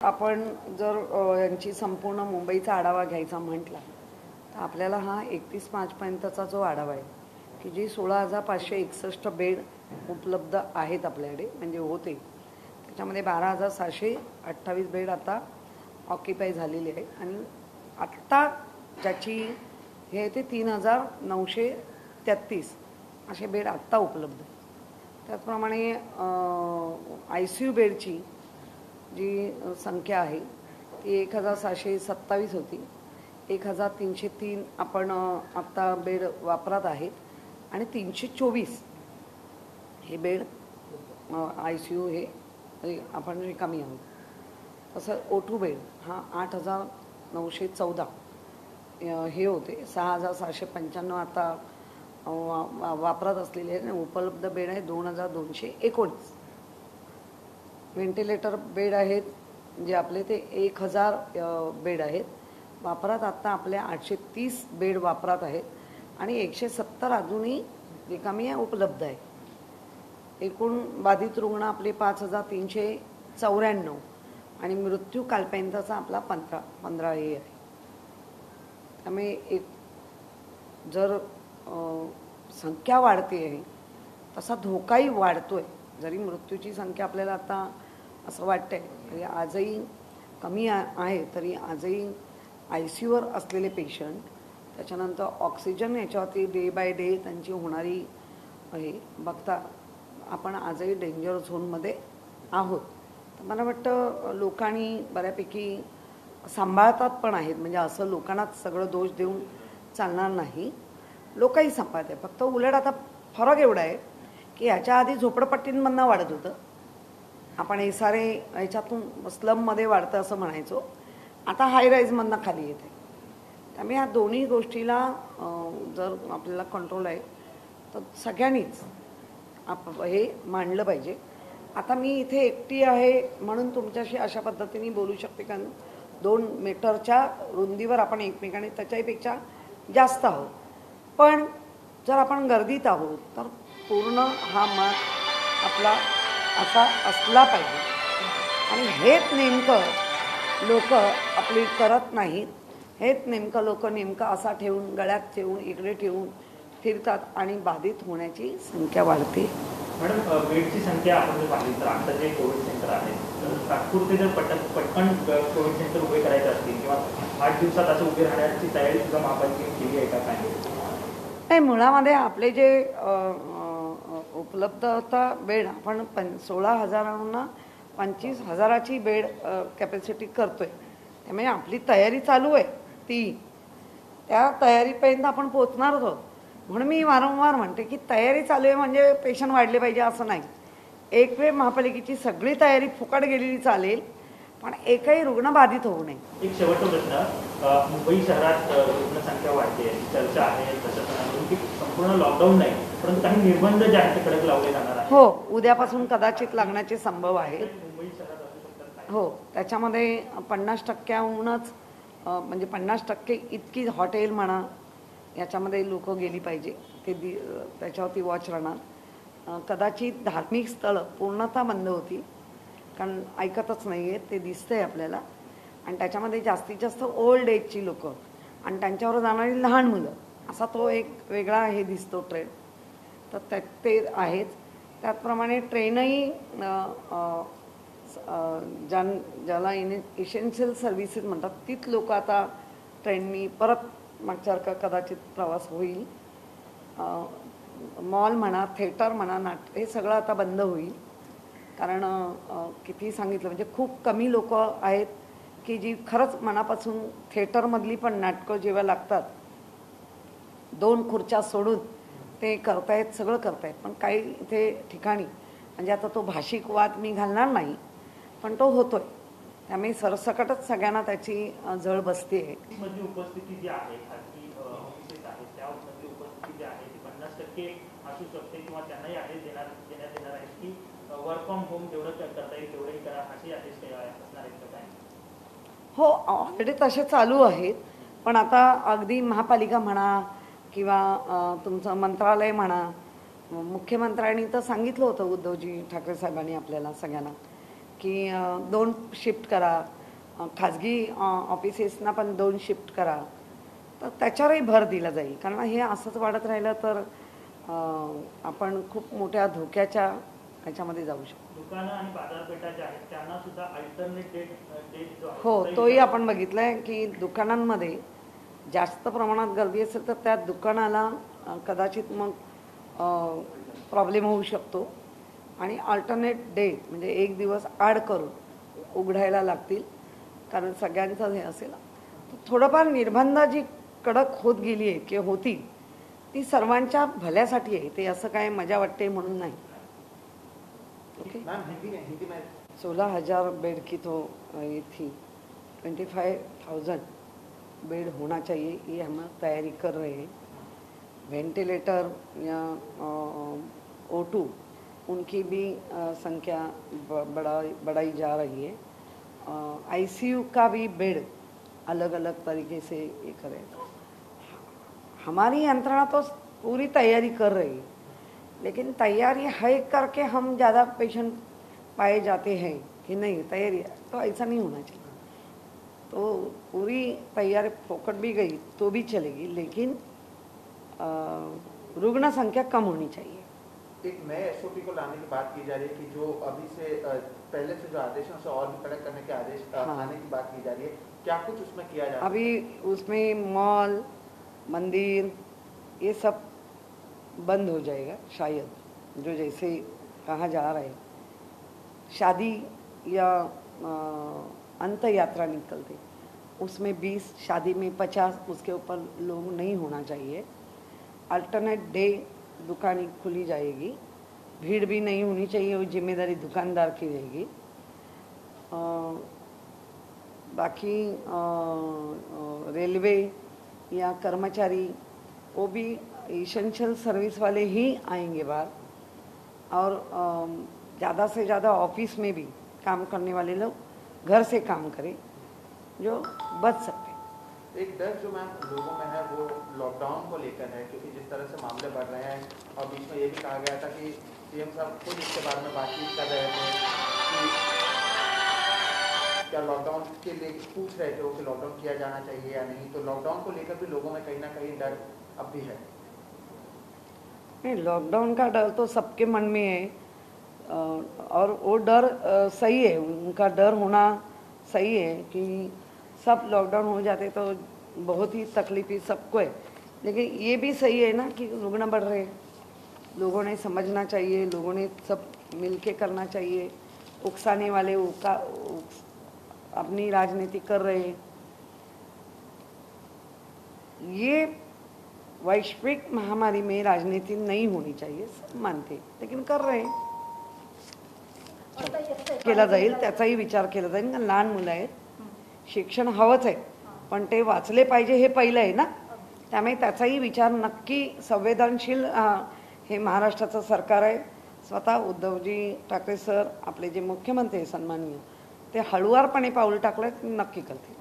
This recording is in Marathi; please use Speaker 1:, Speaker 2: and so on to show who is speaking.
Speaker 1: आपण जर यांची संपूर्ण मुंबईचा आढावा घ्यायचा म्हटला तर आपल्याला हा 31 मार्चपर्यंतचा जो आढावा आहे की जी 16,561 बेड उपलब्ध आहेत आपल्याकडे म्हणजे होते, त्याच्यामध्ये 12,728 बेड आता ऑक्युपाय झालेले आहेत आणि आत्ता ज्याची हे ते 3,933 असे बेड आत्ता उपलब्ध आहेत. त्याचप्रमाणे ICU बेडची जी संख्या आहे ती 1,727 होती. 1,303 आपण आत्ता बेड वापरात आहेत आणि 324 हे बेड ICU हे आपण रिकामी आहोत. तसं O2 बेड हा 8,914 हे होते. 6,795 आता वापरात असलेले आहेत आणि उपलब्ध बेड आहे 2,219. व्हेंटिलेटर बेड आहेत जे आपले ते 1,000 बेड आहेत वापरात. आत्ता आपल्या 830 बेड वापरात आहेत आणि 170 अजूनही रिकामी उपलब्ध आहे. एकूण बाधित रुग्ण आपले 5,394 आणि मृत्यू कालपर्यंतचा आपला 15 हे आहे. त्यामुळे एक जर संख्या वाढते आहे तसा धोकाही वाढतोय. जरी मृत्यूची संख्या आपल्याला आता असं वाटतंय तरी आजही कमी आहे, तरी आजही ICUवर असलेले पेशंट, त्याच्यानंतर ऑक्सिजन याच्यावरती डे बाय डे त्यांची होणारी हे बघता आपण आजही डेंजर झोनमध्ये आहोत. तर मला वाटतं लोकांनी बऱ्यापैकी सांभाळतात पण आहेत, म्हणजे असं लोकांनाच सगळं दोष देऊन चालणार नाही. लोकही सांभाळत आहे. फक्त उलट आता फरक एवढा आहे की ह्याच्या आधी झोपडपट्टींमधनं वाढत होतं, आपण हे सारे ह्याच्यातून स्लममध्ये वाढतं असं म्हणायचो, आता हाय राईजमधनं खाली येते. त्यामुळे ह्या दोन्ही गोष्टीला जर आपल्याला कंट्रोल आहे तर सगळ्यांनीच हे मांडलं पाहिजे. आता मी इथे एकटी आहे म्हणून तुमच्याशी अशा पद्धतीने बोलू शकते, कारण 2 मीटरच्या रुंदीवर आपण एकमेकांनी त्याच्यापेक्षा जास्त आहोत. पण जर आपण गर्दीत आहोत तर पूर्ण हा मास्क आपला असा असला पाहिजे. आणि हेच नेमकं लोक आपली करत नाहीत. हेच नेमकं लोक असा ठेवून गळ्यात ठेवून इकडे ठेवून फिरतात आणि बाधित होण्याची संख्या वाढते.
Speaker 2: मॅडम, बेडची संख्या आपण जर पाहिली तर आता जे कोविड सेंटर आहे तर तात्पुरते जर पटकन कोविड सेंटर उभे करायचे असतील किंवा 8 दिवसात असं उभे राहण्याची तयारी सुद्धा महापालिकेने केली आहे का काय?
Speaker 1: नाही, मुळामध्ये आपले जे उपलब्धता बेड आपण 16,000 25,000ची बेड कॅपॅसिटी करतोय. त्यामुळे आपली तयारी चालू आहे. त्या तयारीपर्यंत आपण पोचणारच आहोत. म्हणून मी वारंवार म्हणते की तयारी चालू आहे म्हणजे पेशंट वाढले पाहिजे असं नाही. एक वेळ महापालिकेची सगळी तयारी फुकट गेलेली चालेल, पण एकही रुग्ण बाधित होऊ नये.
Speaker 2: एक शेवटचा प्रश्न, मुंबई शहरात रुग्णसंख्या वाढते, चर्चा आहे तसं की संपूर्ण लॉकडाऊन नाही परंतु काही निर्बंध जे आहेत ते कडक लावले जाणार आहेत.
Speaker 1: हो, उद्यापासून कदाचित लागण्याचे संभव आहेत.
Speaker 2: मुंबई शहरात असू शकतात.
Speaker 1: हो, त्याच्यामध्ये 50%हूनच म्हणजे 50% इतकी हॉटेल म्हणा याच्यामध्ये लोक गेली पाहिजे. ते त्याच्यावरती वॉच राहणार. कदाचित धार्मिक स्थळं पूर्णतः बंद होती, कारण ऐकतच नाही आहेत ते दिसतंय आपल्याला. आणि त्याच्यामध्ये जास्तीत जास्त ओल्ड एजची लोकं आणि त्यांच्यावर जाणारी लहान मुलं असा तो एक वेगळा हे दिसतो ट्रेंड. तर ते आहेच. त्याचप्रमाणे ट्रेनही ज्याला इसेन्शियल सर्व्हिसेस म्हणतात तीच लोक आता ट्रेननी परत मागच्यासारखा कदाचित प्रवास होईल. मॉल म्हणा, थिएटर म्हणा, नाट्य हे सगळं आता बंद होईल. कारण किती सांगितलं म्हणजे खूप कमी लोक आहेत की जी खरंच मनापासून थिएटरमधली पण नाटकं जेव्हा लागतात 2 खुर्च्या सोडून ते करतायत, सगळं करतायत. पण काही इथे ठिकाणी म्हणजे आता तो भाषिक वाद मी घालणार नाही, पण तो होतोय. त्यामुळे सरसकटच सगळ्यांना त्याची झळ बसते.
Speaker 2: उपस्थिती जी आहे खाजगी ऑफिसेस आहेत त्यामध्ये उपस्थिती जी आहे ती 50% असू शकते किंवा त्यांनाही आदेश देण्यात येणार आहे की वर्क फ्रॉम होम जेवढं करता येईल तेवढंही करा, असे आदेश असणार आहेत का काय?
Speaker 1: हो, ऑलरेडी तसे चालू आहेत. पण आता अगदी महापालिका म्हणा किंवा तुमचं मंत्रालय म्हणा, मुख्यमंत्र्यांनी तर सांगितलं होतं उद्धवजी ठाकरे साहेबांनी आपल्याला सगळ्यांना की 2 शिफ्ट करा, खाजगी ऑफिसेसना पण 2 शिफ्ट करा, तर त्याच्यावरही भर दिला जाईल. कारण हे असंच वाढत राहिलं तर आपण खूप मोठ्या धोक्याच्या ह्याच्यामध्ये जाऊ शकतो.
Speaker 2: दुकानं आणि बाजारपेठा ज्या आहेत त्यांना सुद्धा अल्टरनेट डेट जो आहे
Speaker 1: हो,
Speaker 2: तोही
Speaker 1: तोही आपण बघितलंय की दुकानांमध्ये जास्त प्रमाणात गर्दी असेल तर त्या दुकानाला कदाचित मग प्रॉब्लेम होऊ शकतो आणि अल्टरनेट डेट म्हणजे एक दिवस आड करून उघडायला लागतील. कारण सगळ्यांचं हे असेल तर थोडंफार निर्बंध जी कडक होत गेली आहे किंवा होती ती सर्वांच्या भल्यासाठी आहे. ते असं काय मजा वाटते म्हणून नाही. ओके, 16,000 बेड की तो ये थी, 25,000 बेड होना चाहिए, ये हम तैयारी कर रहे हैं. वेंटिलेटर या O2 उनकी भी संख्या बढ़ाई जा रही है. ICU का भी बेड अलग अलग तरीके से ये करें. हमारी यंत्रणा तो पूरी तैयारी कर रही है, लेकिन तैयारी है करके हम ज़्यादा पेशेंट पाए जाते हैं कि नहीं तैयारी है, तो ऐसा नहीं होना चाहिए. तो पूरी तैयारी फोकट भी गई तो भी चलेगी, लेकिन रुग्ण संख्या कम होनी चाहिए.
Speaker 3: एक नए SOP को लाने की बात की जा रही है कि जो अभी से पहले से जो आदेश है उसे और भी कड़क करने के आदेश आने की बात की जा रही है. क्या कुछ उसमें किया जा?
Speaker 1: अभी उसमें मॉल, मंदिर ये सब बंद हो जाएगा शायद, जो जैसे कहा जा रहा है. शादी या अंत यात्रा निकलते उसमें 20, शादी में 50, उसके ऊपर लोग नहीं होना चाहिए. अल्टरनेट डे दुकानें खुली जाएगी, भीड़ भी नहीं होनी चाहिए, वो जिम्मेदारी दुकानदार की रहेगी. बाकी रेलवे या कर्मचारी वो भी इसेंशियल सर्विस वाले ही आएंगे बाहर. और ज़्यादा से ज़्यादा ऑफिस में भी काम करने वाले लोग घर से काम करें जो बच सकते.
Speaker 3: एक डर जो मैम लोगों में है वो लॉकडाउन को लेकर है, क्योंकि जिस तरह से मामले बढ़ रहे हैं और बीच में ये भी कहा गया था कि CM साहब खुद इसके बारे में बातचीत कर रहे थे कि क्या लॉकडाउन के लिए पूछ रहे थे वो कि लॉकडाउन किया जाना चाहिए या नहीं. तो लॉकडाउन को लेकर भी लोगों में कहीं ना कहीं डर अब भी है.
Speaker 1: नहीं, लॉकडाउन का डर तो सबके मन में है और वो डर सही है, उनका डर होना सही है कि सब लॉकडाउन हो जाते तो बहुत ही तकलीफी सबको है. लेकिन ये भी सही है ना कि रुग्ण बढ़ रहे हैं, लोगों ने समझना चाहिए, लोगों ने सब मिलके करना चाहिए. उकसाने वाले अपनी राजनीति कर रहे हैं. ये वैश्विक महामारी में राजनीति नहीं होनी चाहिए, सब मानते, लेकिन कर रहे हैं. केला जाईल, त्याचाही विचार केला जाईल. लहान मुलं आहेत, शिक्षण हवंच आहे, पण ते वाचले पाहिजे हे पहिलं आहे ना. त्यामुळे त्याचाही विचार नक्की संवेदनशील हे महाराष्ट्राचं सरकार आहे. स्वतः उद्धवजी ठाकरे सर आपले जे मुख्यमंत्री आहे सन्माननीय, ते हळुवारपणे पाऊल टाकलं नक्की करतील.